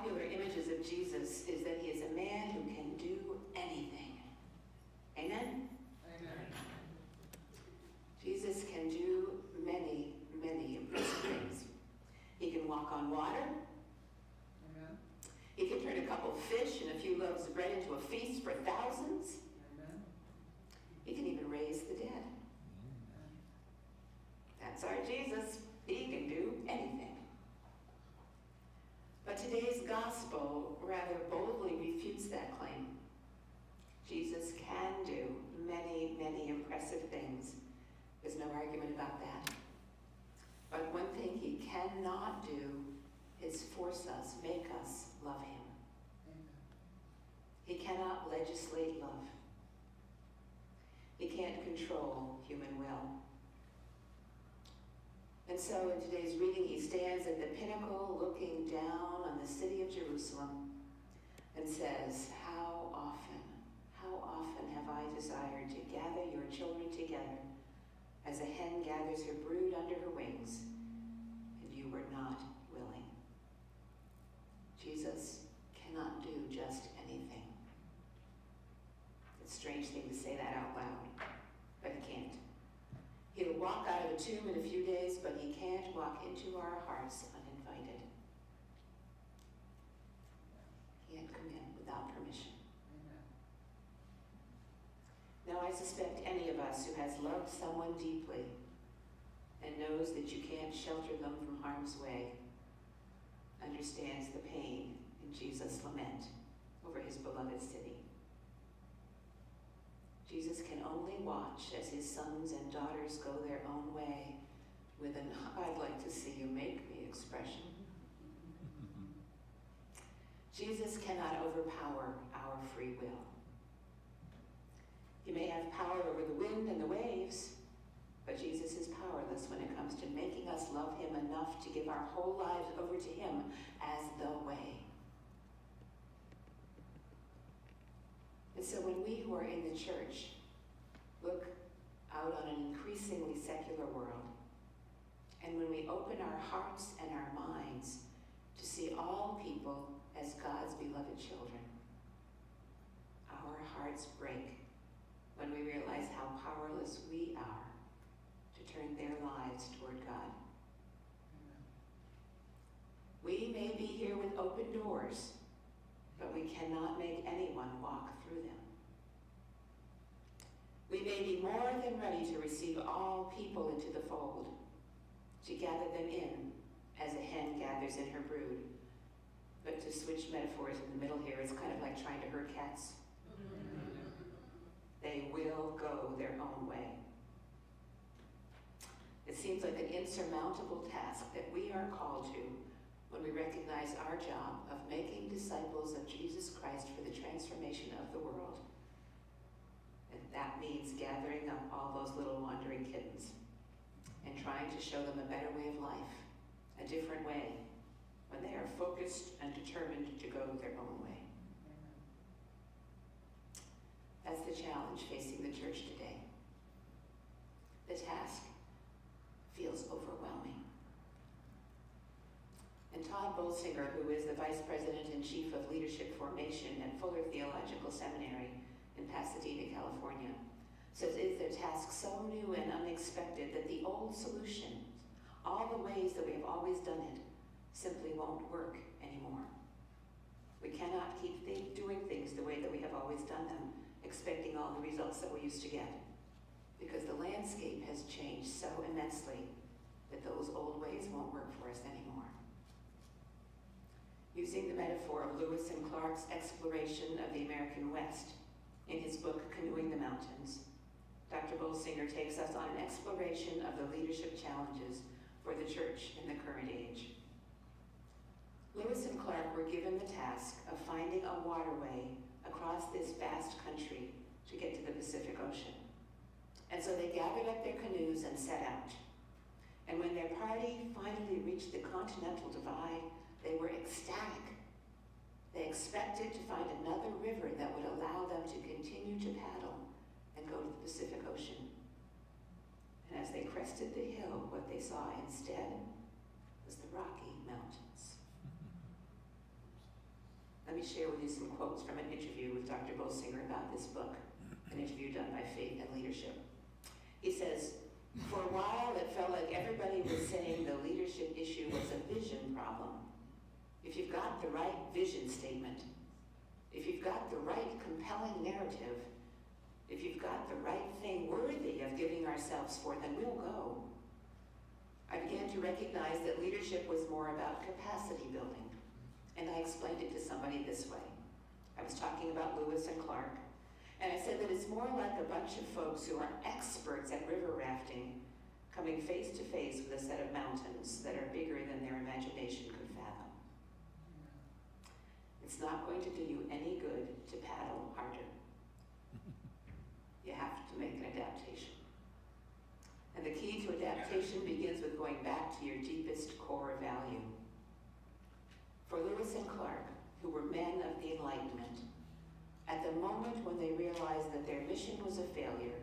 popular images of Jesus is that he is a man who can do anything. Amen? Amen. Jesus can do many, many impressive things. He can walk on water. Amen. He can turn a couple of fish and a few loaves of bread into a feast for thousands. Amen. He can even raise the dead. Amen. That's our Jesus. He can do anything. But today's gospel rather boldly refutes that claim. Jesus can do many, many impressive things. There's no argument about that. But one thing he cannot do is force us, make us love him. Amen. He cannot legislate love. He can't control human will. And so in today's reading, he stands at the pinnacle looking down on the city of Jerusalem and says, how often have I desired to gather your children together as a hen gathers her brood under her wings, and you were not willing. Jesus cannot do just anything. It's a strange thing to say that out loud, but he can't. He'll walk out of a tomb in a few days, but he can't walk into our hearts uninvited. He can't come in without permission. Amen. Now, I suspect any of us who has loved someone deeply and knows that you can't shelter them from harm's way understands the pain in Jesus' lament over his beloved city. Jesus can only watch as his sons and daughters go their own way with an "I'd like to see you make me" expression. Jesus cannot overpower our free will. He may have power over the wind and the waves, but Jesus is powerless when it comes to making us love him enough to give our whole lives over to him as the way. And so when we who are in the church look out on an increasingly secular world, and when we open our hearts and our minds to see all people as God's beloved children, our hearts break when we realize how powerless we are to turn their lives toward God. Amen. We may be here with open doors, but we cannot make anyone walk through them. We may be more than ready to receive all people into the fold, to gather them in as a hen gathers in her brood. But to switch metaphors in the middle here, it's kind of like trying to herd cats. They will go their own way. It seems like an insurmountable task that we are called to when we recognize our job of making disciples of Jesus Christ for the transformation of the world. And that means gathering up all those little wandering kittens and trying to show them a better way of life, a different way, when they are focused and determined to go their own way. That's the challenge facing the church today. The task feels overwhelming. And Todd Bolsinger, who is the Vice President and Chief of Leadership Formation at Fuller Theological Seminary in Pasadena, California, says it is a task so new and unexpected that the old solutions, all the ways that we have always done it, simply won't work anymore. We cannot keep doing things the way that we have always done them, expecting all the results that we used to get, because the landscape has changed so immensely that those old ways won't work for us anymore. Using the metaphor of Lewis and Clark's exploration of the American West in his book, Canoeing the Mountains, Dr. Bolsinger takes us on an exploration of the leadership challenges for the church in the current age. Lewis and Clark were given the task of finding a waterway across this vast country to get to the Pacific Ocean. And so they gathered up their canoes and set out. And when their party finally reached the Continental Divide, they were ecstatic. They expected to find another river that would allow them to continue to paddle and go to the Pacific Ocean. And as they crested the hill, what they saw instead was the Rocky Mountains. me share with you some quotes from an interview with Dr. Bolsinger about this book, an interview done by Faith and Leadership. He says, for a while it felt like everybody was saying the leadership issue was a vision problem. If you've got the right vision statement, if you've got the right compelling narrative, if you've got the right thing worthy of giving ourselves for, then we'll go. I began to recognize that leadership was more about capacity building, and I explained it to somebody this way. I was talking about Lewis and Clark, and I said that it's more like a bunch of folks who are experts at river rafting coming face to face with a set of mountains that are bigger than their imagination could fathom. It's not going to do you any good to paddle harder. You have to make an adaptation. And the key to adaptation begins with going back to your deepest core value. For Lewis and Clark, who were men of the Enlightenment, at the moment when they realized that their mission was a failure,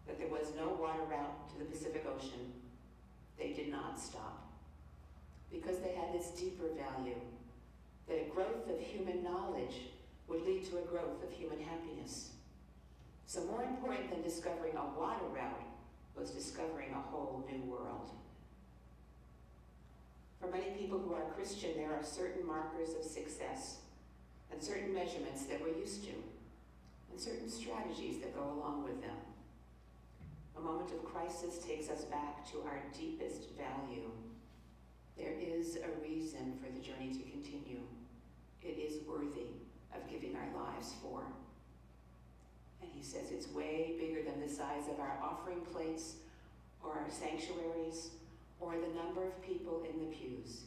that there was no water route to the Pacific Ocean, they did not stop. Because they had this deeper value, that a growth of human knowledge would lead to a growth of human happiness. So more important than discovering a water route was discovering a whole new world. For many people who are Christian, there are certain markers of success and certain measurements that we're used to, and certain strategies that go along with them. A moment of crisis takes us back to our deepest value. There is a reason for the journey to continue. It is worthy of giving our lives for. And he says it's way bigger than the size of our offering plates or our sanctuaries or the number of people in the pews.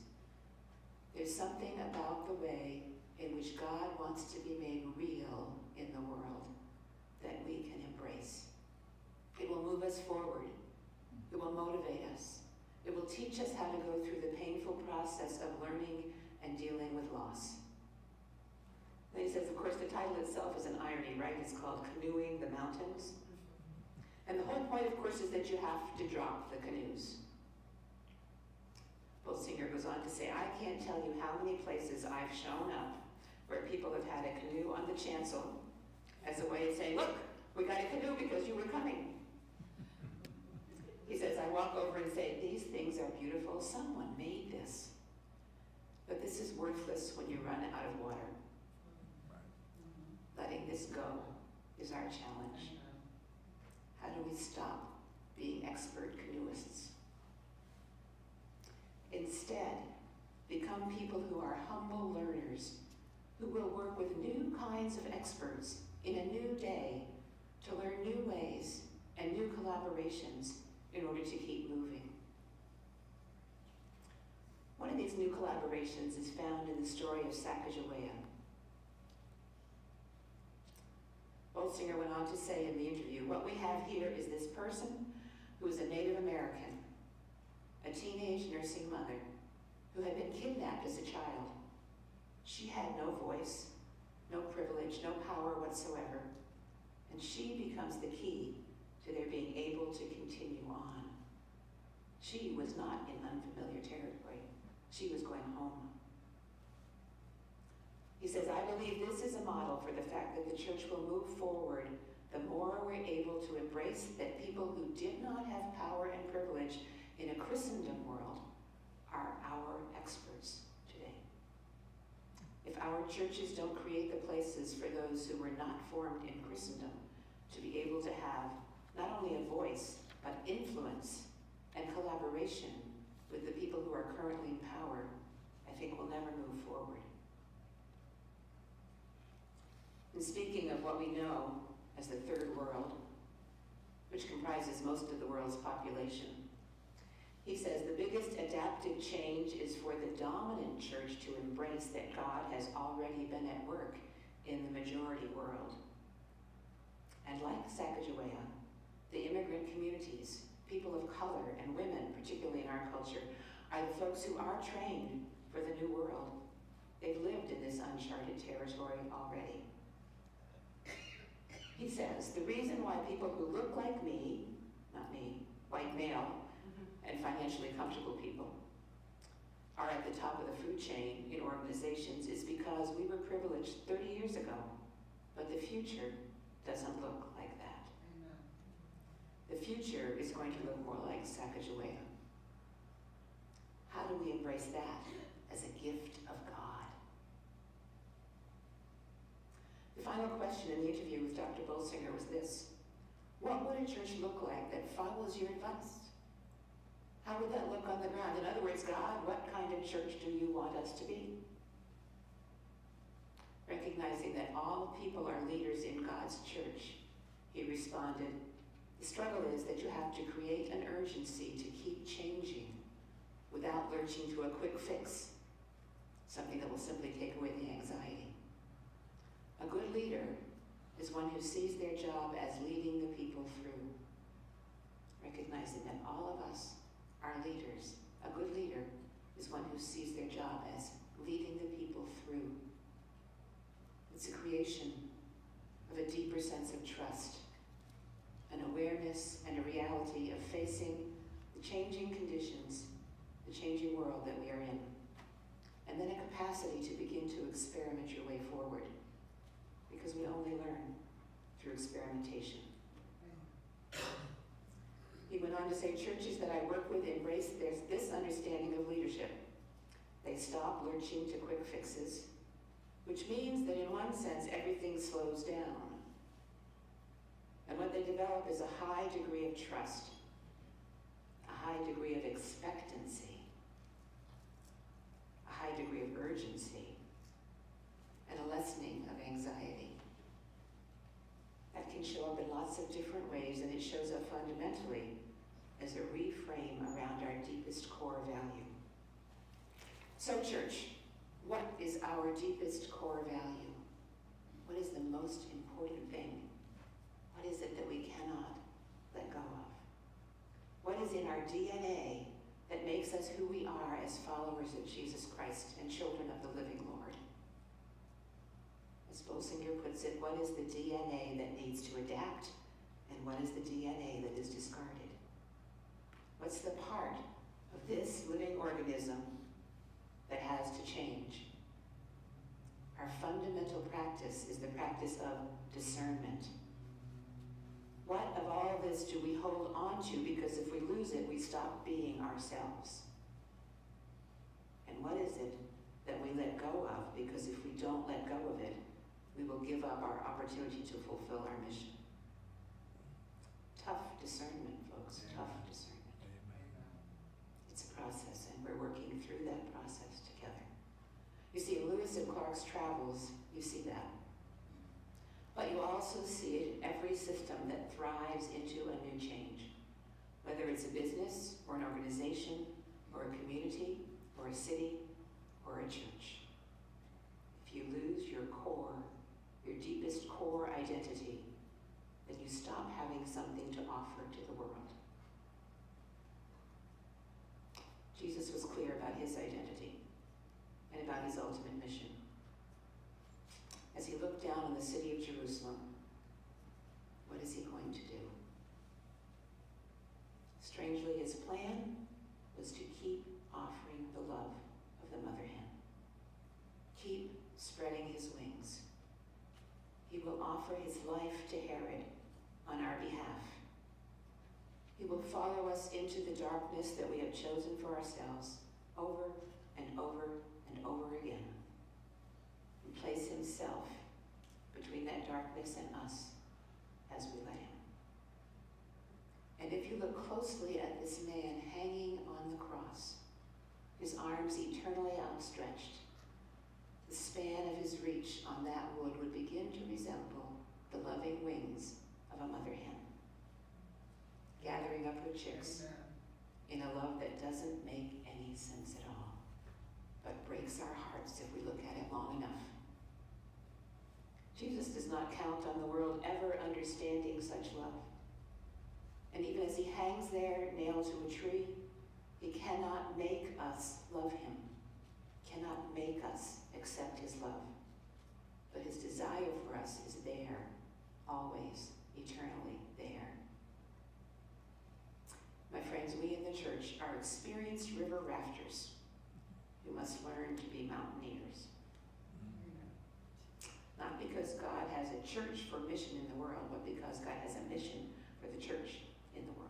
There's something about the way in which God wants to be made real in the world that we can embrace. It will move us forward. It will motivate us. It will teach us how to go through the painful process of learning and dealing with loss. And he says, of course, the title itself is an irony, right? It's called Canoeing the Mountains. And the whole point, of course, is that you have to drop the canoes. Bolsinger goes on to say, I can't tell you how many places I've shown up where people have had a canoe on the chancel as a way of saying, look, we got a canoe because you were coming. He says, I walk over and say, these things are beautiful. Someone made this. But this is worthless when you run out of water. Letting this go is our challenge. How do we stop being expert canoeists? Instead, become people who are humble learners, who will work with new kinds of experts in a new day to learn new ways and new collaborations in order to keep moving. One of these new collaborations is found in the story of Sacagawea. Bolsinger went on to say in the interview, what we have here is this person who is a Native American, a teenage nursing mother who had been kidnapped as a child. She had no voice, no privilege, no power whatsoever, and she becomes the key to their being able to continue on. She was not in unfamiliar territory. She was going home. He says, I believe this is a model for the fact that the church will move forward the more we're able to embrace that people who did not have power and privilege in a Christendom world are our experts today. If our churches don't create the places for those who were not formed in Christendom to be able to have not only a voice, but influence and collaboration with the people who are currently in power, I think we'll never move forward. And speaking of what we know as the third world, which comprises most of the world's population, he says the biggest adaptive change is for the dominant church to embrace that God has already been at work in the majority world. And like Sacagawea, the immigrant communities, people of color and women, particularly in our culture, are the folks who are trained for the new world. They've lived in this uncharted territory already. He says, the reason why people who look like me, not me, white male, and financially comfortable people, are at the top of the food chain in organizations is because we were privileged 30 years ago, but the future doesn't look like that. Amen. The future is going to look more like Sacagawea. How do we embrace that as a gift of God? The final question in the interview with Dr. Bolsinger was this: what would a church look like that follows your advice? How would that look on the ground? In other words, God, what kind of church do you want us to be? Recognizing that all people are leaders in God's church, he responded, the struggle is that you have to create an urgency to keep changing without lurching to a quick fix, something that will simply take away the anxiety. A good leader is one who sees their job as leading the people through, recognizing that all of us are leaders. A good leader is one who sees their job as leading the people through. It's a creation of a deeper sense of trust, an awareness and a reality of facing the changing conditions, the changing world that we are in, and then a capacity to begin to experiment your way forward, because we only learn through experimentation. He went on to say, churches that I work with embrace this understanding of leadership. They stop lurching to quick fixes, which means that in one sense, everything slows down. And what they develop is a high degree of trust, a high degree of expectancy, a high degree of urgency, and a lessening of anxiety. That can show up in lots of different ways, and it shows up fundamentally as a reframe around our deepest core value. So, church, what is our deepest core value? What is the most important thing? What is it that we cannot let go of? What is in our DNA that makes us who we are as followers of Jesus Christ and children of the living Lord? As Bolsinger puts it, what is the DNA that needs to adapt, and what is the DNA that is discarded? What's the part of this living organism that has to change? Our fundamental practice is the practice of discernment. What of all this do we hold on to? Because if we lose it, we stop being ourselves. And what is it that we let go of? Because if we don't let go of it, we will give up our opportunity to fulfill our mission. Tough discernment, folks, tough discernment. It's a process, and we're working through that process together. You see, in Lewis and Clark's travels, you see that. But you also see it in every system that thrives into a new change, whether it's a business or an organization or a community or a city or a church. If you lose your core, your deepest core identity, then you stop having something to offer to the world. Jesus was clear about his identity and about his ultimate mission. As he looked down on the city of Jerusalem, what is he going to do? Strangely, his plan was to keep offering the love of the mother hen. Keep spreading his wings. He will offer his life to Herod on our behalf. He will follow us into the darkness that we have chosen for ourselves over and over and over again, and place himself between that darkness and us as we let him. And if you look closely at this man hanging on the cross, his arms eternally outstretched, the span of his reach on that wood would begin to resemble the loving wings of a mother hen, gathering up her chicks in a love that doesn't make any sense at all, but breaks our hearts if we look at it long enough. Jesus does not count on the world ever understanding such love. And even as he hangs there nailed to a tree, he cannot make us love him, cannot make us accept his love. But his desire for us is there, always, eternally there. My friends, we in the church are experienced river rafters. We must learn to be mountaineers. Amen. Not because God has a church for mission in the world, but because God has a mission for the church in the world.